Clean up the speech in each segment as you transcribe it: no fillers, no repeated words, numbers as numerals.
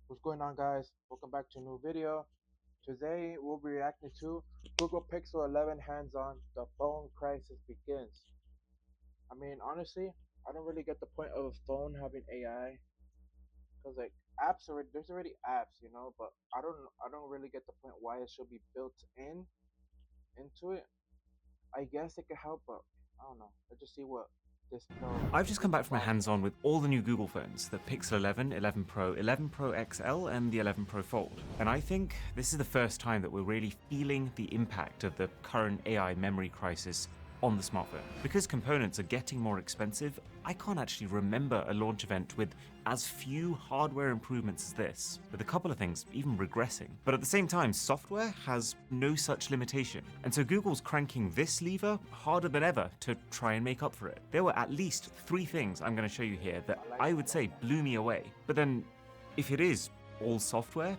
What's going on, guys? Welcome back to a new video. Today we'll be reacting to Google Pixel 11 hands-on. The phone crisis begins. I mean, honestly, I don't really get the point of a phone having AI because like apps already there's already apps, but I don't really get the point why it should be built into it. I guess it could help, but I don't know. Let's just see what this I've this just come back from a about. hands-on with all the new Google phones, the Pixel 11, 11 Pro, 11 Pro XL, and the 11 Pro Fold. And I think this is the first time that we're really feeling the impact of the current AI memory crisis on the smartphone. Because components are getting more expensive, I can't actually remember a launch event with as few hardware improvements as this, with a couple of things even regressing. But at the same time, software has no such limitation. And so Google's cranking this lever harder than ever to try and make up for it. There were at least 3 things I'm going to show you here that I would say blew me away. But then, if it is all software,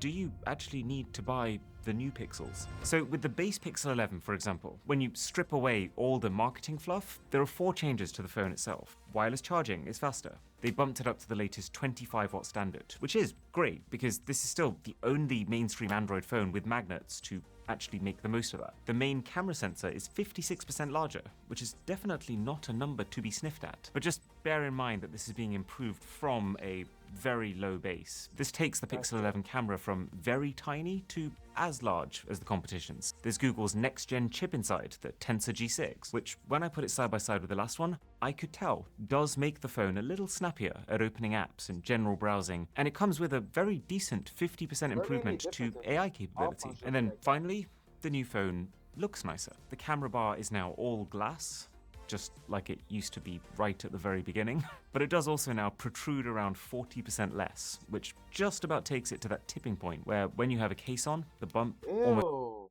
do you actually need to buy the new Pixels? So with the base Pixel 11, for example, when you strip away all the marketing fluff, there are 4 changes to the phone itself. Wireless charging is faster. They bumped it up to the latest 25-watt standard, which is great because this is still the only mainstream Android phone with magnets to actually make the most of that. The main camera sensor is 56% larger, which is definitely not a number to be sniffed at. But just bear in mind that this is being improved from a very low base. This takes the Pixel 11 camera from very tiny to as large as the competition's. There's Google's next-gen chip inside, the Tensor G6, which when I put it side by side with the last one, I could tell does make the phone a little snappier at opening apps and general browsing, and it comes with a very decent 50% improvement to AI capability. And then finally, the new phone looks nicer. The camera bar is now all glass, just like it used to be right at the very beginning. But it does also now protrude around 40% less, which just about takes it to that tipping point where when you have a case on, the bump almost... Ew.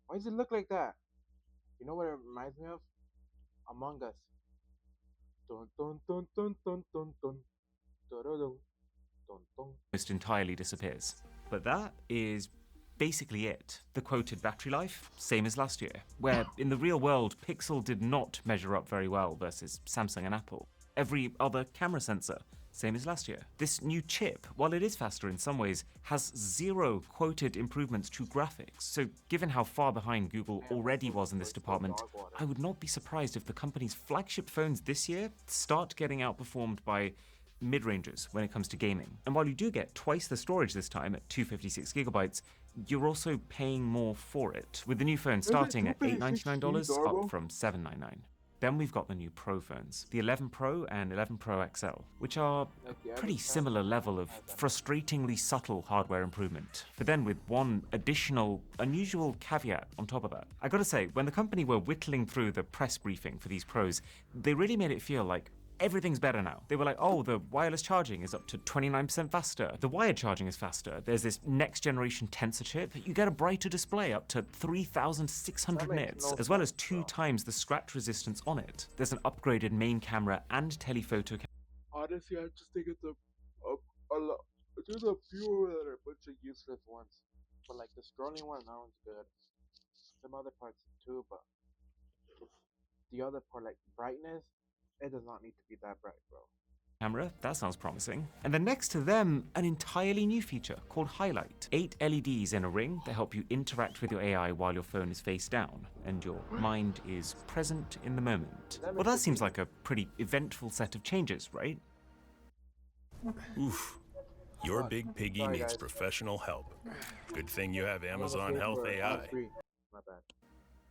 Why does it look like that? You know what it reminds me of? Among Us. Dun dun dun dun dun dun dun dun dun dun dun dun. entirely disappears. But that is basically it. The quoted battery life, same as last year, where in the real world, Pixel did not measure up very well versus Samsung and Apple. Every other camera sensor, same as last year. This new chip, while it is faster in some ways, has 0 quoted improvements to graphics. So given how far behind Google already was in this department, I would not be surprised if the company's flagship phones this year start getting outperformed by mid-rangers when it comes to gaming. And while you do get twice the storage this time at 256GB, you're also paying more for it, with the new phone starting at $899 up from $799. Then we've got the new Pro phones, the 11 Pro and 11 Pro XL, which are a pretty similar level of frustratingly subtle hardware improvement, but then with one additional, unusual caveat on top of that. I gotta say, when the company were whittling through the press briefing for these Pros, they really made it feel like everything's better now. They were like, oh, the wireless charging is up to 29% faster. The wired charging is faster. There's this next generation Tensor chip. You get a brighter display up to 3,600 nits, as well as 2 times the scratch resistance on it. There's an upgraded main camera and telephoto camera. Honestly, I just think it's a lot. There's a few that are a bunch of useless ones, but like the scrolling one, that one's good. Some other parts too, but the other part, like brightness, it does not need to be that bright, bro. Camera, that sounds promising. And then next to them, an entirely new feature called Highlight. 8 LEDs in a ring that help you interact with your AI while your phone is face down and your mind is present in the moment. Well, that seems like a pretty eventful set of changes, right? Oof. Your big piggy needs professional help. Good thing you have Amazon Health AI. My bad.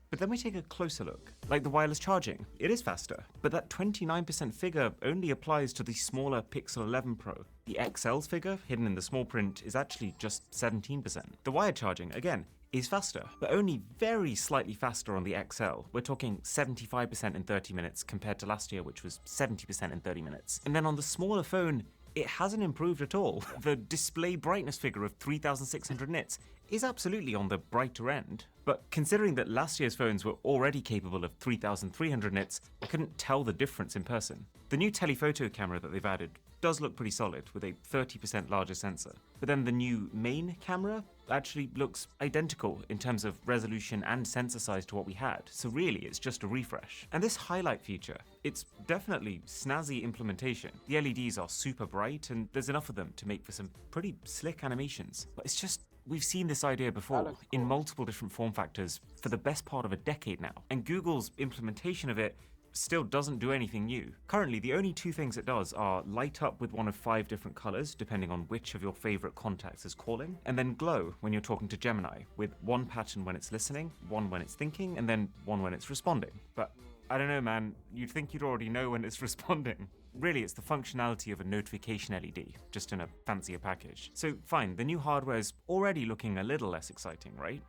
But then we take a closer look. Like the wireless charging, it is faster, but that 29% figure only applies to the smaller Pixel 11 Pro. The XL's figure, hidden in the small print, is actually just 17%. The wired charging, again, is faster, but only very slightly faster on the XL. We're talking 75% in 30 minutes compared to last year, which was 70% in 30 minutes. And then on the smaller phone, it hasn't improved at all. The display brightness figure of 3,600 nits is absolutely on the brighter end, but considering that last year's phones were already capable of 3300 nits, I couldn't tell the difference in person. The new telephoto camera that they've added does look pretty solid, with a 30% larger sensor. But then the new main camera actually looks identical in terms of resolution and sensor size to what we had, so really it's just a refresh. And this highlight feature, it's definitely snazzy implementation. The LEDs are super bright and there's enough of them to make for some pretty slick animations. But it's just, we've seen this idea before in multiple different form factors for the best part of a decade now, and Google's implementation of it still doesn't do anything new. Currently, the only two things it does are light up with one of 5 different colors, depending on which of your favorite contacts is calling, and then glow when you're talking to Gemini, with one pattern when it's listening, one when it's thinking, and then one when it's responding. But I don't know, man, you'd think you'd already know when it's responding. Really, it's the functionality of a notification LED, just in a fancier package. So fine, the new hardware is already looking a little less exciting, right?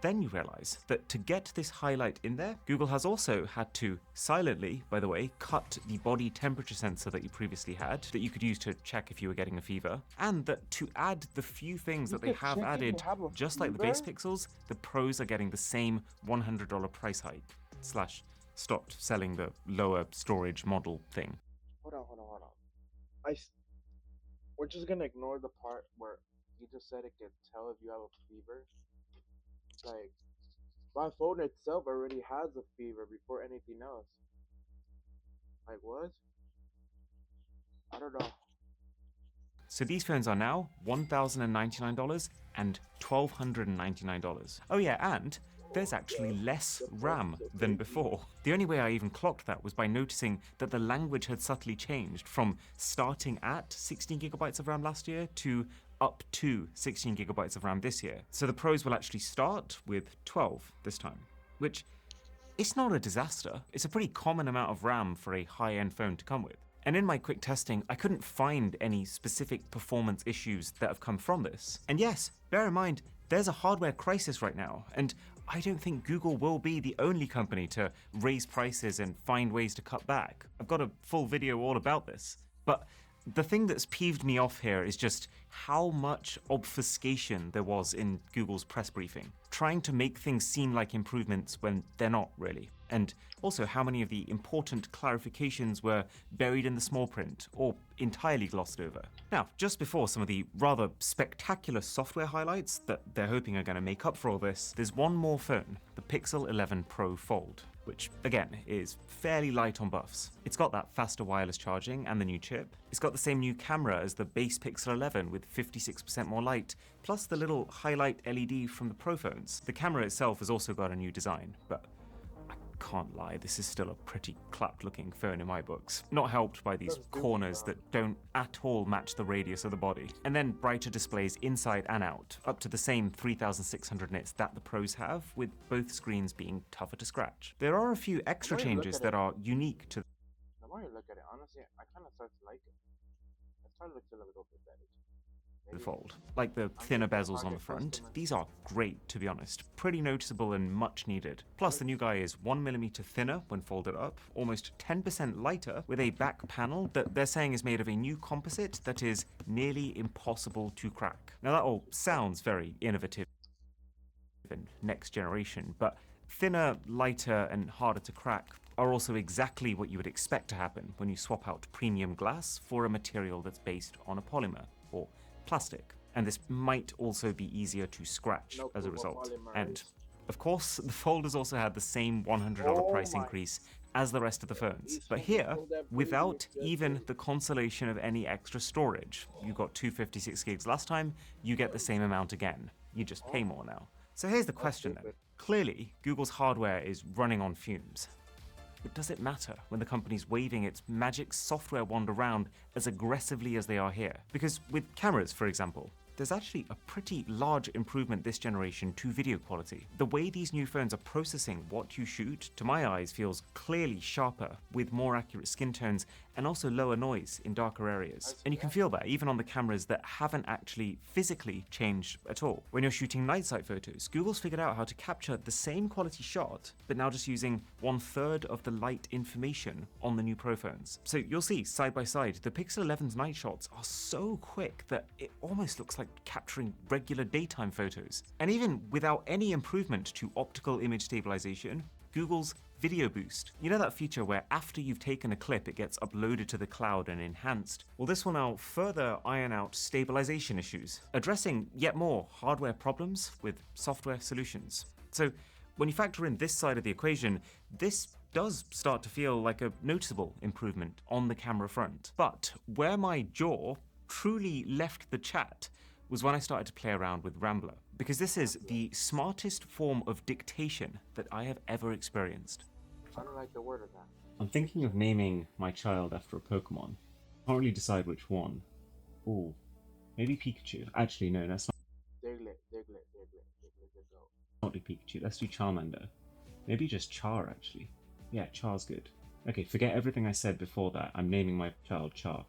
Then you realize that to get this highlight in there, Google has also had to silently, by the way, cut the body temperature sensor that you previously had, that you could use to check if you were getting a fever, and that to add the few things that they have added, just like the base pixels, the pros are getting the same $100 price hike, / stopped selling the lower storage model thing. Hold on. We're just gonna ignore the part where you just said it can tell if you have a fever. Like, my phone itself already has a fever before anything else. Like, what? I don't know. So these phones are now $1,099 and $1,299. Oh yeah, and there's actually less RAM than before. The only way I even clocked that was by noticing that the language had subtly changed from starting at 16 gigabytes of RAM last year to up to 16 gigabytes of RAM this year. So the Pros will actually start with 12 this time, which it's not a disaster. It's a pretty common amount of RAM for a high-end phone to come with. And in my quick testing, I couldn't find any specific performance issues that have come from this. And yes, bear in mind, there's a hardware crisis right now, and I don't think Google will be the only company to raise prices and find ways to cut back. I've got a full video all about this. But the thing that's peeved me off here is just how much obfuscation there was in Google's press briefing, trying to make things seem like improvements when they're not really, and also how many of the important clarifications were buried in the small print or entirely glossed over. Now, just before some of the rather spectacular software highlights that they're hoping are going to make up for all this, there's one more phone, the Pixel 11 Pro Fold, which, again, is fairly light on buffs. It's got that faster wireless charging and the new chip. It's got the same new camera as the base Pixel 11 with 56% more light, plus the little highlight LED from the Pro phones. The camera itself has also got a new design, but I can't lie, this is still a pretty clapped-looking phone in my books. Not helped by these corners that don't at all match the radius of the body. And then brighter displays inside and out, up to the same 3600 nits that the Pros have, with both screens being tougher to scratch. There are a few extra changes that are unique to... The more you look at it, honestly, I kind of start to like it. It started to look a little bit better. The Fold. Like the thinner bezels on the front, these are great, to be honest. Pretty noticeable and much needed. Plus the new guy is 1mm thinner when folded up, almost 10% lighter, with a back panel that they're saying is made of a new composite that is nearly impossible to crack. Now that all sounds very innovative and next generation, but thinner, lighter, and harder to crack are also exactly what you would expect to happen when you swap out premium glass for a material that's based on a polymer, or plastic, and this might also be easier to scratch as a result. And of course, the Fold has also had the same $100 price increase as the rest of the phones, but here, without even the consolation of any extra storage. You got 256 gigs last time, you get the same amount again. You just pay more now. So here's the question then. Clearly, Google's hardware is running on fumes. But does it matter when the company's waving its magic software wand around as aggressively as they are here? Because with cameras, for example, there's actually a pretty large improvement this generation to video quality. The way these new phones are processing what you shoot, to my eyes, feels clearly sharper, with more accurate skin tones and also lower noise in darker areas. And you can feel that even on the cameras that haven't actually physically changed at all. When you're shooting night sight photos, Google's figured out how to capture the same quality shot, but now just using 1/3 of the light information on the new Pro phones. So you'll see, side by side, the Pixel 11's night shots are so quick that it almost looks like like capturing regular daytime photos. And even without any improvement to optical image stabilization, Google's Video Boost. You know that feature where after you've taken a clip, it gets uploaded to the cloud and enhanced? Well, this will now further iron out stabilization issues, addressing yet more hardware problems with software solutions. So when you factor in this side of the equation, this does start to feel like a noticeable improvement on the camera front. But where my jaw truly left the chat was when I started to play around with Rambler, because this is the smartest form of dictation that I have ever experienced. I don't like the word of that. I'm thinking of naming my child after a Pokemon. Can't really decide which one. Ooh, maybe Pikachu. Actually, no, let's Diglett. not do Pikachu. Let's do Charmander. Maybe just Char, actually. Yeah, Char's good. Okay, forget everything I said before that. I'm naming my child Char.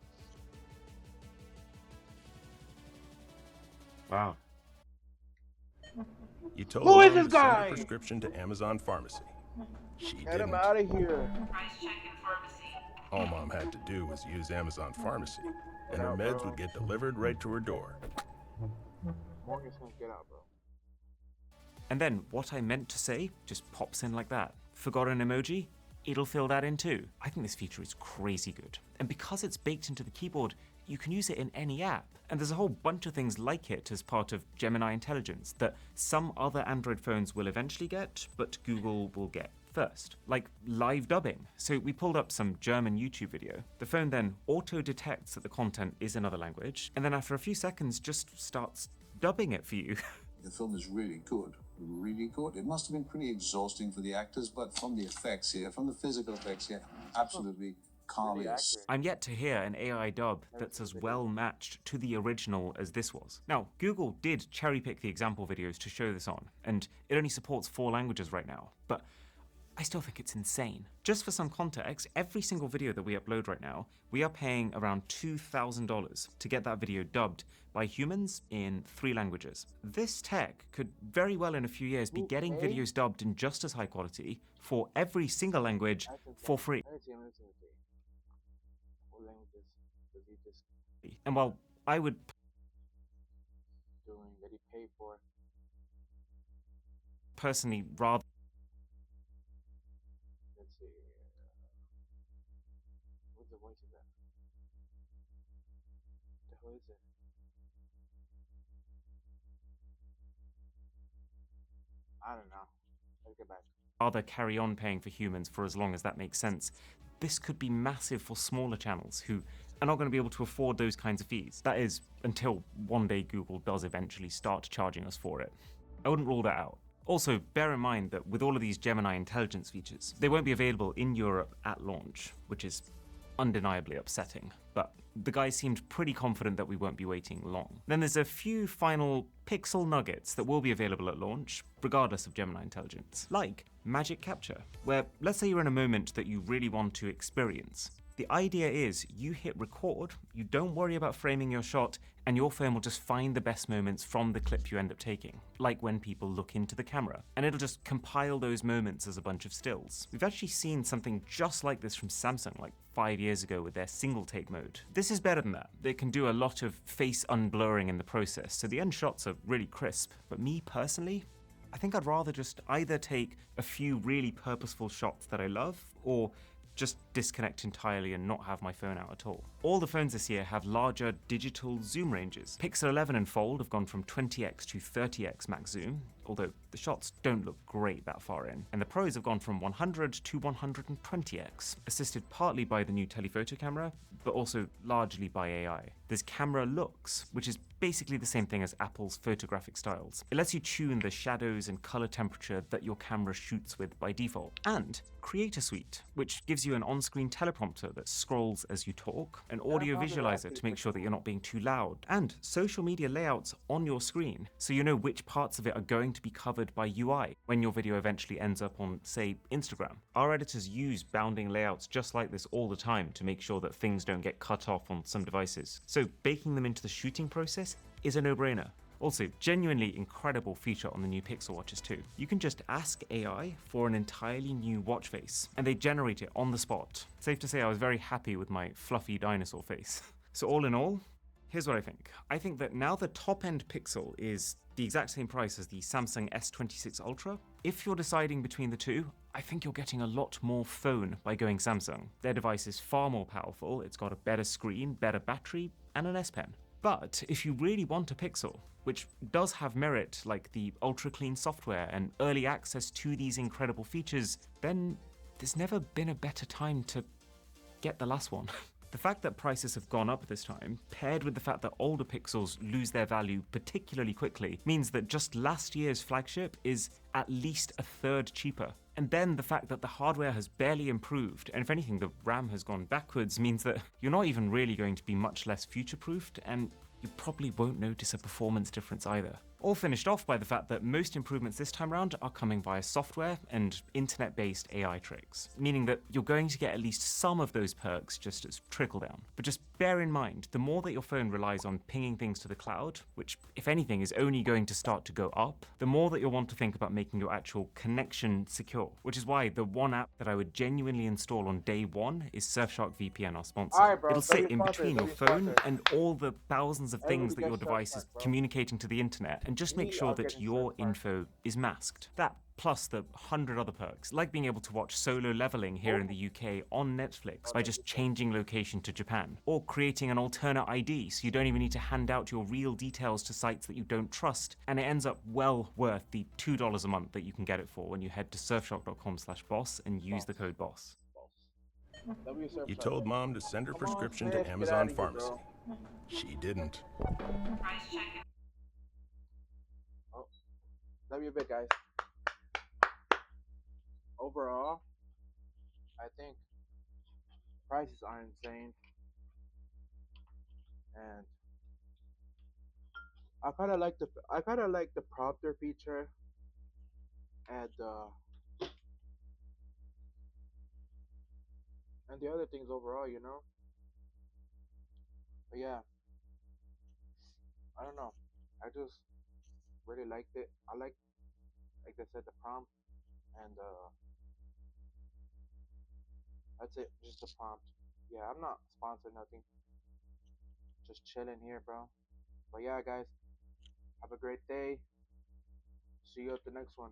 Wow. You told Who is Mom this to send guy? a prescription to Amazon Pharmacy. She Get him didn't. out of here. Price check in pharmacy. All Mom had to do was use Amazon Pharmacy, and her meds would get delivered right to her door. Morgan's gonna get out, bro. And then what I meant to say just pops in like that. Forgot an emoji? It'll fill that in too. I think this feature is crazy good. And because it's baked into the keyboard, you can use it in any app. And there's a whole bunch of things like it as part of Gemini Intelligence that some other Android phones will eventually get, but Google will get first, like live dubbing. So we pulled up some German YouTube video. The phone then auto-detects that the content is another language, and then after a few seconds just starts dubbing it for you. The film is really good, really good. It must have been pretty exhausting for the actors, but from the effects here, from the physical effects here, absolutely calmly. I'm yet to hear an AI dub that's as well matched to the original as this was. Now, Google did cherry pick the example videos to show this on, and it only supports 4 languages right now, but I still think it's insane. Just for some context, every single video that we upload right now, we are paying around $2,000 to get that video dubbed by humans in 3 languages. This tech could very well in a few years be getting videos dubbed in just as high quality for every single language for free. Let's see. What languages does he just And while I would doing that he paid for? personally rather Let's see. What's the voice of that? The hell is it? I don't know. Let's get back. rather carry on paying for humans for as long as that makes sense, this could be massive for smaller channels who are not going to be able to afford those kinds of fees. That is, until one day Google does eventually start charging us for it. I wouldn't rule that out. Also, bear in mind that with all of these Gemini Intelligence features, they won't be available in Europe at launch, which is undeniably upsetting, but the guys seemed pretty confident that we won't be waiting long. Then there's a few final pixel nuggets that will be available at launch, regardless of Gemini Intelligence, like Magic Capture, where let's say you're in a moment that you really want to experience. The idea is you hit record, you don't worry about framing your shot, and your phone will just find the best moments from the clip you end up taking, like when people look into the camera, and it'll just compile those moments as a bunch of stills. We've actually seen something just like this from Samsung like 5 years ago with their single take mode. This is better than that. It can do a lot of face unblurring in the process, so the end shots are really crisp, but me personally, I think I'd rather just either take a few really purposeful shots that I love, or just disconnect entirely and not have my phone out at all. All the phones this year have larger digital zoom ranges. Pixel 11 and Fold have gone from 20x to 30x max zoom, although the shots don't look great that far in. And the Pros have gone from 100 to 120x, assisted partly by the new telephoto camera, but also largely by AI. There's Camera Looks, which is basically the same thing as Apple's photographic styles. It lets you tune the shadows and color temperature that your camera shoots with by default. And Creator Suite, which gives you an on-screen teleprompter that scrolls as you talk, an audio visualizer to make sure that you're not being too loud, and social media layouts on your screen, so you know which parts of it are going to be covered by UI when your video eventually ends up on, say, Instagram. Our editors use bounding layouts just like this all the time to make sure that things don't get cut off on some devices. So baking them into the shooting process is a no-brainer. Also, genuinely incredible feature on the new Pixel Watches too. You can just ask AI for an entirely new watch face, and they generate it on the spot. Safe to say I was very happy with my fluffy dinosaur face. So all in all, Here's what I think. I think that now the top-end Pixel is the exact same price as the Samsung S26 Ultra. If you're deciding between the two, I think you're getting a lot more phone by going Samsung. Their device is far more powerful, it's got a better screen, better battery, and an S Pen. But if you really want a Pixel, which does have merit like the ultra-clean software and early access to these incredible features, then there's never been a better time to get the last one. The fact that prices have gone up this time, paired with the fact that older Pixels lose their value particularly quickly, means that just last year's flagship is at least a third cheaper. And then the fact that the hardware has barely improved, and if anything the RAM has gone backwards, means that you're not even really going to be much less future-proofed, and you probably won't notice a performance difference either. All finished off by the fact that most improvements this time around are coming via software and internet-based AI tricks, meaning that you're going to get at least some of those perks just as trickle down. But just bear in mind, the more that your phone relies on pinging things to the cloud, which if anything is only going to start to go up, the more that you'll want to think about making your actual connection secure, which is why the one app that I would genuinely install on day one is Surfshark VPN, our sponsor. Alright, bro, It'll sit in sponsor, between your W phone sponsor. and all the thousands of things that your Everybody device gets is Surfshark, bro. communicating to the internet, and just make We sure are that getting your Surfshark. info is masked. That plus the 100 other perks, like being able to watch Solo Leveling here in the UK on Netflix by just changing location to Japan, or creating an alternate ID so you don't even need to hand out your real details to sites that you don't trust, and it ends up well worth the $2 a month that you can get it for when you head to surfshark.com/boss and use the code BOSS. W You Surfshark. told Mom to send her Come on, prescription Smith, to get Amazon outta here, Pharmacy. bro. She didn't. Oh, W bit, guys. Overall, I think prices are insane, and I kind of like the prompter feature and the other things overall, you know. But yeah, I don't know. I just really liked it. I like I said, the prompt, and that's it. Just the prompt. Yeah, I'm not sponsored, nothing. Just chilling here, bro. But yeah, guys, have a great day. See you at the next one.